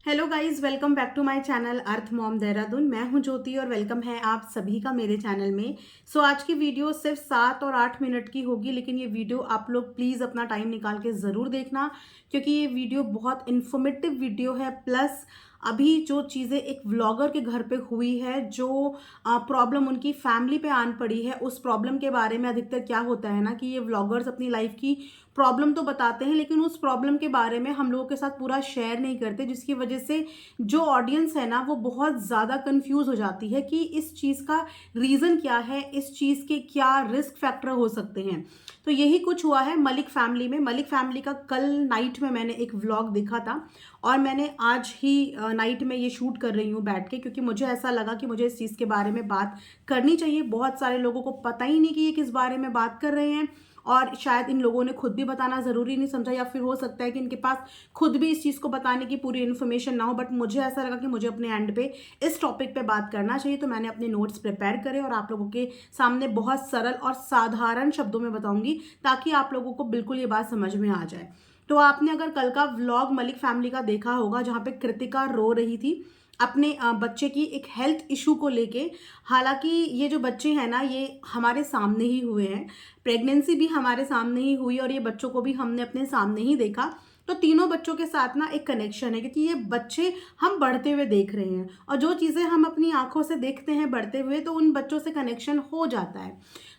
Hello guys, welcome back to my channel earth mom Dehradun. मैं हूं ज्योति और वेलकम है आप सभी का मेरे चैनल में। आज की वीडियो सिर्फ 7 और 8 मिनट की होगी, लेकिन ये वीडियो आप लोग प्लीज़ अपना टाइम निकाल के ज़रूर देखना, क्योंकि ये वीडियो बहुत इन्फॉर्मेटिव वीडियो है। प्लस अभी जो चीज़ें एक व्लॉगर के घर पे हुई है, जो प्रॉब्लम उनकी फैमिली पे आन पड़ी है, उस प्रॉब्लम के बारे में अधिकतर क्या होता है ना कि ये व्लॉगर्स अपनी लाइफ की प्रॉब्लम तो बताते हैं, लेकिन उस प्रॉब्लम के बारे में हम लोगों के साथ पूरा शेयर नहीं करते, जिसकी वजह से जो ऑडियंस है ना वो बहुत ज़्यादा कंफ्यूज हो जाती है कि इस चीज़ का रीज़न क्या है, इस चीज़ के क्या रिस्क फैक्टर हो सकते हैं। तो यही कुछ हुआ है मलिक फैमिली में। मलिक फैमिली का कल नाइट में मैंने एक व्लॉग देखा था और मैंने आज ही नाइट में ये शूट कर रही हूँ बैठ के, क्योंकि मुझे ऐसा लगा कि मुझे इस चीज़ के बारे में बात करनी चाहिए। बहुत सारे लोगों को पता ही नहीं कि ये किस बारे में बात कर रहे हैं, और शायद इन लोगों ने खुद भी बताना ज़रूरी नहीं समझा, या फिर हो सकता है कि इनके पास खुद भी इस चीज़ को बताने की पूरी इन्फॉर्मेशन ना हो। बट मुझे ऐसा लगा कि मुझे अपने एंड पे इस टॉपिक पे बात करना चाहिए, तो मैंने अपने नोट्स प्रिपेयर करे और आप लोगों के सामने बहुत सरल और साधारण शब्दों में बताऊंगी, ताकि आप लोगों को बिल्कुल ये बात समझ में आ जाए। तो आपने अगर कल का व्लॉग मलिक फैमिली का देखा होगा, जहाँ पे कृतिका रो रही थी अपने बच्चे की एक हेल्थ इशू को लेके। हालांकि ये जो बच्चे हैं ना, ये हमारे सामने ही हुए हैं, प्रेगनेंसी भी हमारे सामने ही हुई और ये बच्चों को भी हमने अपने सामने ही देखा। तो तीनों बच्चों के साथ ना एक कनेक्शन है, क्योंकि ये बच्चे हम बढ़ते हुए देख रहे हैं, और जो चीज़ें हम अपनी आंखों से देखते हैं बढ़ते हुए, तो उन बच्चों से कनेक्शन हो जाता है।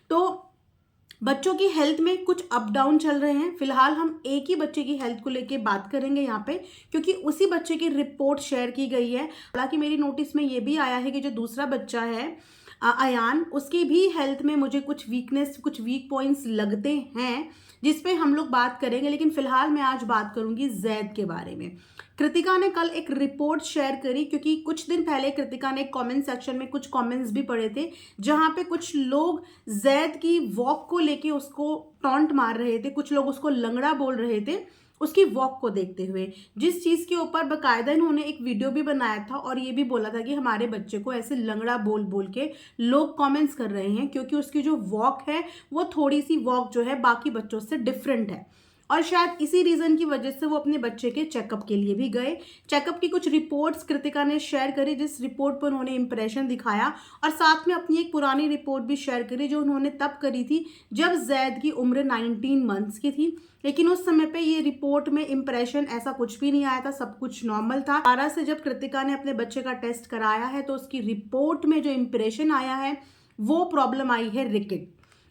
तो बच्चों की हेल्थ में कुछ अप डाउन चल रहे हैं। फिलहाल हम एक ही बच्चे की हेल्थ को लेके बात करेंगे यहाँ पे, क्योंकि उसी बच्चे की रिपोर्ट शेयर की गई है। हालांकि मेरी नोटिस में ये भी आया है कि जो दूसरा बच्चा है अयान, उसकी भी हेल्थ में मुझे कुछ वीकनेस, कुछ वीक पॉइंट्स लगते हैं, जिसपे हम लोग बात करेंगे। लेकिन फिलहाल मैं आज बात करूंगी जैद के बारे में। कृतिका ने कल एक रिपोर्ट शेयर करी, क्योंकि कुछ दिन पहले कृतिका ने कमेंट सेक्शन में कुछ कमेंट्स भी पढ़े थे, जहां पे कुछ लोग जैद की वॉक को लेके उसको टॉन्ट मार रहे थे, कुछ लोग उसको लंगड़ा बोल रहे थे उसकी वॉक को देखते हुए। जिस चीज़ के ऊपर बकायदा इन्होंने एक वीडियो भी बनाया था और ये भी बोला था कि हमारे बच्चे को ऐसे लंगड़ा बोल बोल के लोग कमेंट्स कर रहे हैं, क्योंकि उसकी जो वॉक है वो थोड़ी सी वॉक जो है बाकी बच्चों से डिफरेंट है। और शायद इसी रीजन की वजह से वो अपने बच्चे के चेकअप के लिए भी गए। चेकअप की कुछ रिपोर्ट्स कृतिका ने शेयर करी, जिस रिपोर्ट पर उन्होंने इंप्रेशन दिखाया, और साथ में अपनी एक पुरानी रिपोर्ट भी शेयर करी जो उन्होंने तब करी थी जब जैद की उम्र 19 मंथ्स की थी। लेकिन उस समय पे ये रिपोर्ट में इंप्रेशन ऐसा कुछ भी नहीं आया था, सब कुछ नॉर्मल था। 12 से जब कृतिका ने अपने बच्चे का टेस्ट कराया है, तो उसकी रिपोर्ट में जो इंप्रेशन आया है वो प्रॉब्लम आई है रिकेट।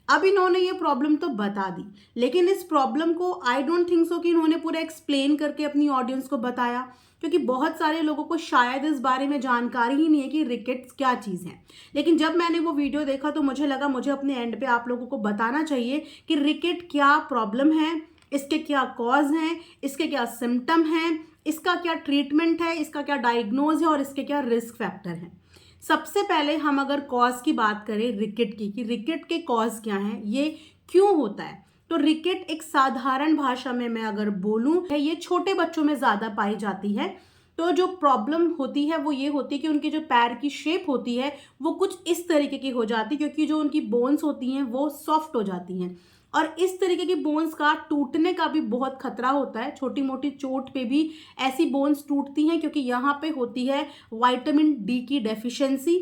अब इन्होंने ये प्रॉब्लम तो बता दी, लेकिन इस प्रॉब्लम को आई डोंट थिंक सो कि इन्होंने पूरा एक्सप्लेन करके अपनी ऑडियंस को बताया, क्योंकि बहुत सारे लोगों को शायद इस बारे में जानकारी ही नहीं है कि रिकेट्स क्या चीज़ है। लेकिन जब मैंने वो वीडियो देखा तो मुझे लगा मुझे अपने एंड पे आप लोगों को बताना चाहिए कि रिकेट क्या प्रॉब्लम है, इसके क्या कॉज हैं, इसके क्या सिम्टम हैं, इसका क्या ट्रीटमेंट है, इसका क्या डायग्नोज है और इसके क्या रिस्क फैक्टर हैं। सबसे पहले हम अगर कॉज की बात करें रिकेट की, कि रिकेट के कॉज क्या हैं, ये क्यों होता है, तो रिकेट एक साधारण भाषा में मैं अगर बोलूं है, ये छोटे बच्चों में ज़्यादा पाई जाती है। तो जो प्रॉब्लम होती है वो ये होती है कि उनकी जो पैर की शेप होती है वो कुछ इस तरीके की हो जाती है, क्योंकि जो उनकी बोन्स होती हैं वो सॉफ्ट हो जाती हैं, और इस तरीके की बोन्स का टूटने का भी बहुत खतरा होता है। छोटी मोटी चोट पे भी ऐसी बोन्स टूटती हैं, क्योंकि यहाँ पे होती है विटामिन डी की डेफिशिएंसी,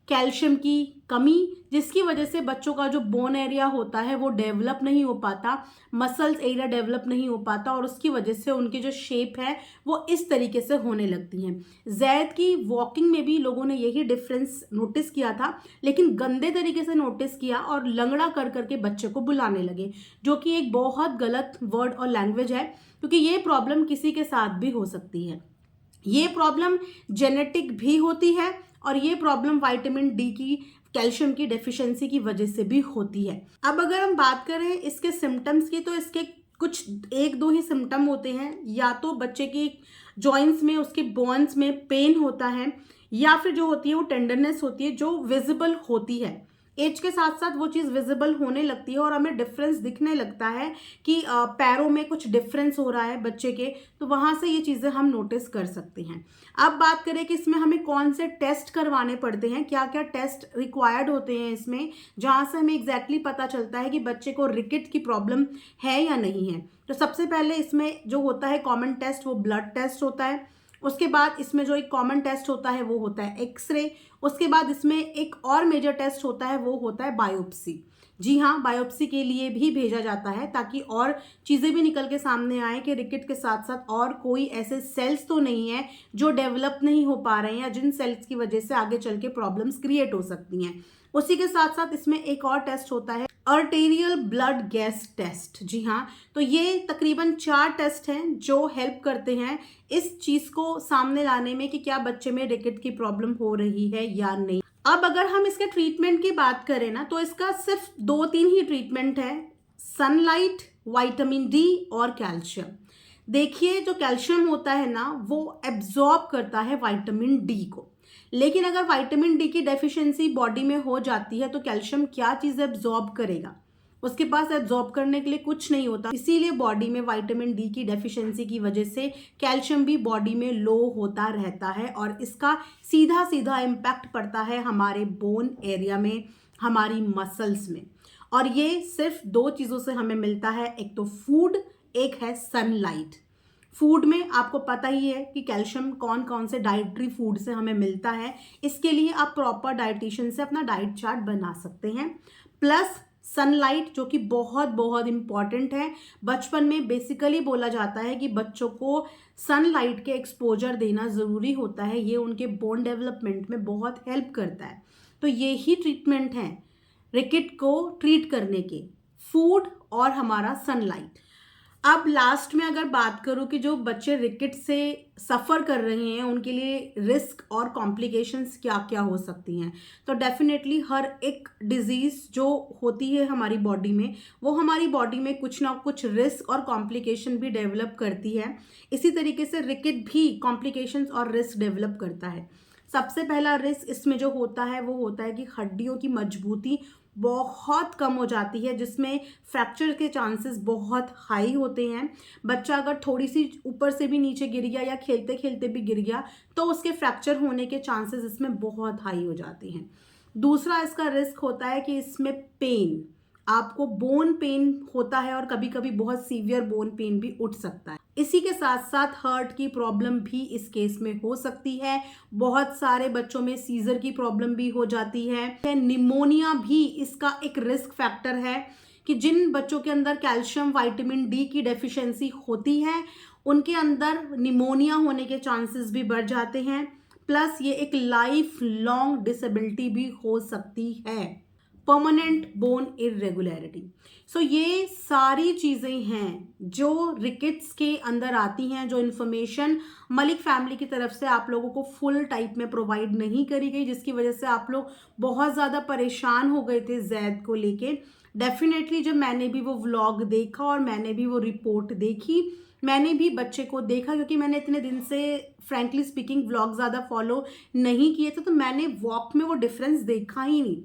कैल्शियम की कमी, जिसकी वजह से बच्चों का जो बोन एरिया होता है वो डेवलप नहीं हो पाता, मसल्स एरिया डेवलप नहीं हो पाता, और उसकी वजह से उनकी जो शेप है वो इस तरीके से होने लगती हैं। जैद की वॉकिंग में भी लोगों ने यही डिफरेंस नोटिस किया था, लेकिन गंदे तरीके से नोटिस किया और लंगड़ा कर करके बच्चे को बुलाने लगे, जो कि एक बहुत गलत वर्ड और लैंग्वेज है, क्योंकि ये प्रॉब्लम किसी के साथ भी हो सकती है। ये प्रॉब्लम जेनेटिक भी होती है, और ये प्रॉब्लम विटामिन डी की, कैल्शियम की डेफिशिएंसी की वजह से भी होती है। अब अगर हम बात करें इसके सिम्टम्स की, तो इसके कुछ एक दो ही सिम्टम होते हैं। या तो बच्चे की जॉइंट्स में, उसके बोन्स में पेन होता है, या फिर जो होती है वो टेंडरनेस होती है जो विजिबल होती है। एज के साथ साथ वो चीज़ विजिबल होने लगती है और हमें डिफरेंस दिखने लगता है कि पैरों में कुछ डिफरेंस हो रहा है बच्चे के, तो वहाँ से ये चीज़ें हम नोटिस कर सकते हैं। अब बात करें कि इसमें हमें कौन से टेस्ट करवाने पड़ते हैं, क्या क्या टेस्ट रिक्वायर्ड होते हैं इसमें, जहाँ से हमें एग्जैक्टली पता चलता है कि बच्चे को रिकेट की प्रॉब्लम है या नहीं है। तो सबसे पहले इसमें जो होता है कॉमन टेस्ट, वो ब्लड टेस्ट होता है। उसके बाद इसमें जो एक कॉमन टेस्ट होता है वो होता है एक्सरे। उसके बाद इसमें एक और मेजर टेस्ट होता है वो होता है बायोप्सी। जी हाँ, बायोप्सी के लिए भी भेजा जाता है ताकि और चीज़ें भी निकल के सामने आए कि रिकेट के साथ साथ और कोई ऐसे सेल्स तो नहीं है जो डेवलप नहीं हो पा रहे हैं या जिन सेल्स की वजह से आगे चल के प्रॉब्लम्स क्रिएट हो सकती हैं। उसी के साथ साथ इसमें एक और टेस्ट होता है आर्टेरियल ब्लड गैस टेस्ट। जी हाँ, तो ये तकरीबन 4 टेस्ट हैं जो हेल्प करते हैं इस चीज़ को सामने लाने में कि क्या बच्चे में रिकेट की प्रॉब्लम हो रही है या नहीं। अब अगर हम इसके ट्रीटमेंट की बात करें ना, तो इसका सिर्फ 2-3 ही ट्रीटमेंट है, सनलाइट, विटामिन डी और कैल्शियम। देखिए, जो कैल्शियम होता है ना वो एब्जॉर्ब करता है विटामिन डी को, लेकिन अगर विटामिन डी की डेफिशिएंसी बॉडी में हो जाती है तो कैल्शियम क्या चीज़ एब्जॉर्ब करेगा? उसके पास एब्जॉर्ब करने के लिए कुछ नहीं होता। इसीलिए बॉडी में विटामिन डी की डेफिशिएंसी की वजह से कैल्शियम भी बॉडी में लो होता रहता है और इसका सीधा सीधा इम्पैक्ट पड़ता है हमारे बोन एरिया में, हमारी मसल्स में। और ये सिर्फ 2 चीज़ों से हमें मिलता है, एक तो फूड, एक है सनलाइट। फूड में आपको पता ही है कि कैल्शियम कौन कौन से डाइटरी फूड से हमें मिलता है। इसके लिए आप प्रॉपर डाइटिशियन से अपना डाइट चार्ट बना सकते हैं। प्लस सनलाइट, जो कि बहुत बहुत इंपॉर्टेंट है। बचपन में बेसिकली बोला जाता है कि बच्चों को सनलाइट के एक्सपोजर देना ज़रूरी होता है, ये उनके बोन डेवलपमेंट में बहुत हेल्प करता है। तो ये ही ट्रीटमेंट हैं रिकेट को ट्रीट करने के, फूड और हमारा सनलाइट। अब लास्ट में अगर बात करूं कि जो बच्चे रिकेट से सफ़र कर रहे हैं उनके लिए रिस्क और कॉम्प्लिकेशंस क्या क्या हो सकती हैं, तो डेफिनेटली हर एक डिजीज़ जो होती है हमारी बॉडी में, वो हमारी बॉडी में कुछ ना कुछ रिस्क और कॉम्प्लिकेशन भी डेवलप करती है। इसी तरीके से रिकेट भी कॉम्प्लिकेशंस और रिस्क डेवलप करता है। सबसे पहला रिस्क इसमें जो होता है वो होता है कि हड्डियों की मजबूती बहुत कम हो जाती है, जिसमें फ्रैक्चर के चांसेस बहुत हाई होते हैं। बच्चा अगर थोड़ी सी ऊपर से भी नीचे गिर गया या खेलते खेलते भी गिर गया तो उसके फ्रैक्चर होने के चांसेस इसमें बहुत हाई हो जाते हैं। दूसरा इसका रिस्क होता है कि इसमें पेन, आपको बोन पेन होता है और कभी कभी बहुत सीवियर बोन पेन भी उठ सकता है। इसी के साथ साथ हार्ट की प्रॉब्लम भी इस केस में हो सकती है। बहुत सारे बच्चों में सीजर की प्रॉब्लम भी हो जाती है। निमोनिया भी इसका एक रिस्क फैक्टर है कि जिन बच्चों के अंदर कैल्शियम विटामिन डी की डेफिशिएंसी होती है उनके अंदर निमोनिया होने के चांसेस भी बढ़ जाते हैं। प्लस ये एक लाइफ लॉन्ग डिसेबिलिटी भी हो सकती है, परमानेंट बोन इरेगुलरिटी। सो ये सारी चीज़ें हैं जो रिकेट्स के अंदर आती हैं, जो इन्फॉर्मेशन मलिक फैमिली की तरफ से आप लोगों को फुल टाइप में प्रोवाइड नहीं करी गई, जिसकी वजह से आप लोग बहुत ज़्यादा परेशान हो गए थे जैद को लेके। डेफिनेटली जब मैंने भी वो व्लॉग देखा और मैंने भी वो रिपोर्ट देखी, मैंने भी बच्चे को देखा, क्योंकि मैंने इतने दिन से फ्रैंकली स्पीकिंग व्लॉग ज़्यादा फॉलो नहीं किए थे, तो मैंने वॉक में वो डिफरेंस देखा ही नहीं।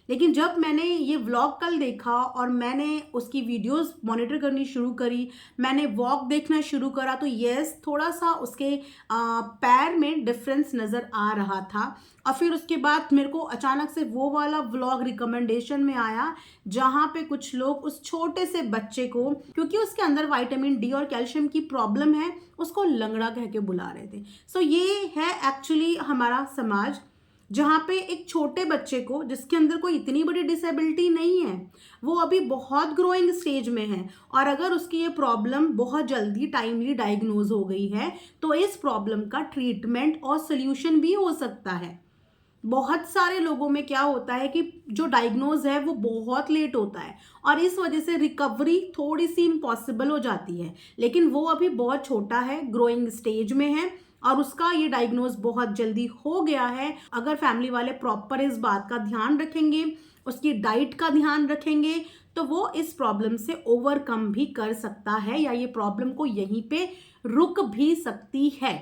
लेकिन जब मैंने ये व्लॉग कल देखा और मैंने उसकी वीडियोस मॉनिटर करनी शुरू करी, मैंने वॉक देखना शुरू करा, तो यस थोड़ा सा उसके पैर में डिफरेंस नज़र आ रहा था। और फिर उसके बाद मेरे को अचानक से वो वाला व्लॉग रिकमेंडेशन में आया जहाँ पे कुछ लोग उस छोटे से बच्चे को, क्योंकि उसके अंदर विटामिन डी और कैल्शियम की प्रॉब्लम है, उसको लंगड़ा कह के बुला रहे थे। सो ये है एक्चुअली हमारा समाज, जहाँ पे एक छोटे बच्चे को जिसके अंदर कोई इतनी बड़ी डिसेबिलिटी नहीं है, वो अभी बहुत ग्रोइंग स्टेज में है, और अगर उसकी ये प्रॉब्लम बहुत जल्दी टाइमली डायग्नोज हो गई है तो इस प्रॉब्लम का ट्रीटमेंट और सोल्यूशन भी हो सकता है। बहुत सारे लोगों में क्या होता है कि जो डायग्नोज है वो बहुत लेट होता है और इस वजह से रिकवरी थोड़ी सी इम्पॉसिबल हो जाती है, लेकिन वो अभी बहुत छोटा है, ग्रोइंग स्टेज में है और उसका ये डायग्नोज बहुत जल्दी हो गया है। अगर फैमिली वाले प्रॉपर इस बात का ध्यान रखेंगे, उसकी डाइट का ध्यान रखेंगे, तो वो इस प्रॉब्लम से ओवरकम भी कर सकता है या ये प्रॉब्लम को यहीं पे रुक भी सकती है।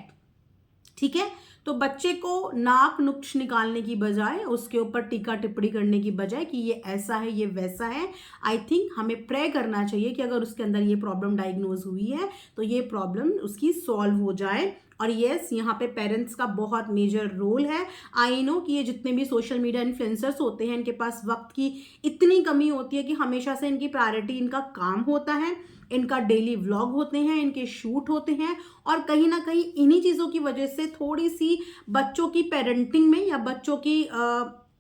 ठीक है, तो बच्चे को नाक नुक्श निकालने की बजाय, उसके ऊपर टीका टिप्पणी करने की बजाय कि ये ऐसा है ये वैसा है, आई थिंक हमें प्रे करना चाहिए कि अगर उसके अंदर ये प्रॉब्लम डायग्नोज हुई है तो ये प्रॉब्लम उसकी सॉल्व हो जाए। और यस, यहाँ पे पेरेंट्स का बहुत मेजर रोल है। आई नो कि ये जितने भी सोशल मीडिया इन्फ्लुएंसर्स होते हैं इनके पास वक्त की इतनी कमी होती है कि हमेशा से इनकी प्रायोरिटी इनका काम होता है इनका डेली व्लॉग होते हैं, इनके शूट होते हैं, और कहीं ना कहीं इन्हीं चीज़ों की वजह से थोड़ी सी बच्चों की पेरेंटिंग में या बच्चों की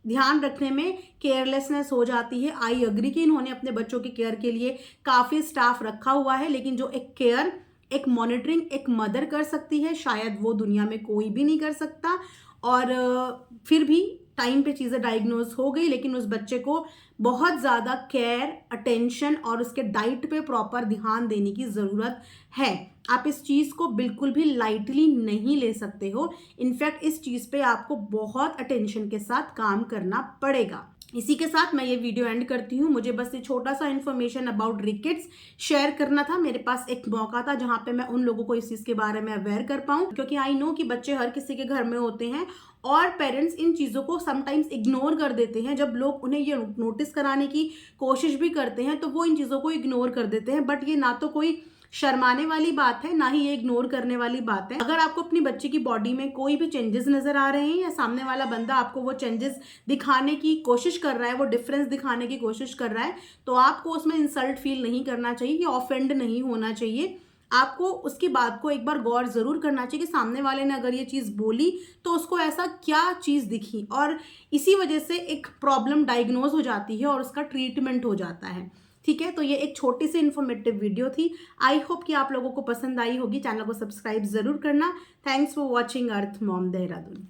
ध्यान रखने में केयरलेसनेस हो जाती है। आई अग्री कि इन्होंने अपने बच्चों की केयर के लिए काफ़ी स्टाफ रखा हुआ है, लेकिन जो एक केयर, एक मॉनिटरिंग एक मदर कर सकती है, शायद वो दुनिया में कोई भी नहीं कर सकता। और फिर भी टाइम पे चीज़ें डायग्नोज हो गई, लेकिन उस बच्चे को बहुत ज़्यादा केयर, अटेंशन और उसके डाइट पे प्रॉपर ध्यान देने की ज़रूरत है। आप इस चीज़ को बिल्कुल भी लाइटली नहीं ले सकते हो। इनफैक्ट इस चीज़ पे आपको बहुत अटेंशन के साथ काम करना पड़ेगा। इसी के साथ मैं ये वीडियो एंड करती हूँ। मुझे बस ये छोटा सा इन्फॉर्मेशन अबाउट रिकेट्स शेयर करना था। मेरे पास एक मौका था जहाँ पे मैं उन लोगों को इस चीज़ के बारे में अवेयर कर पाऊँ, क्योंकि आई नो कि बच्चे हर किसी के घर में होते हैं और पेरेंट्स इन चीज़ों को समटाइम्स इग्नोर कर देते हैं। जब लोग उन्हें ये नोटिस कराने की कोशिश भी करते हैं तो वो इन चीज़ों को इग्नोर कर देते हैं। बट ये ना तो कोई शर्माने वाली बात है, ना ही ये इग्नोर करने वाली बात है। अगर आपको अपनी बच्ची की बॉडी में कोई भी चेंजेस नजर आ रहे हैं या सामने वाला बंदा आपको वो चेंजेस दिखाने की कोशिश कर रहा है, वो डिफरेंस दिखाने की कोशिश कर रहा है, तो आपको उसमें इंसल्ट फील नहीं करना चाहिए, या ऑफेंड नहीं होना चाहिए। आपको उसकी बात को एक बार गौर जरूर करना चाहिए कि सामने वाले ने अगर ये चीज़ बोली तो उसको ऐसा क्या चीज़ दिखी, और इसी वजह से एक प्रॉब्लम डायग्नोज हो जाती है और उसका ट्रीटमेंट हो जाता है। ठीक है, तो ये एक छोटी सी इन्फॉर्मेटिव वीडियो थी। आई होप कि आप लोगों को पसंद आई होगी। चैनल को सब्सक्राइब जरूर करना। Thanks for watching earth mom Dehradun.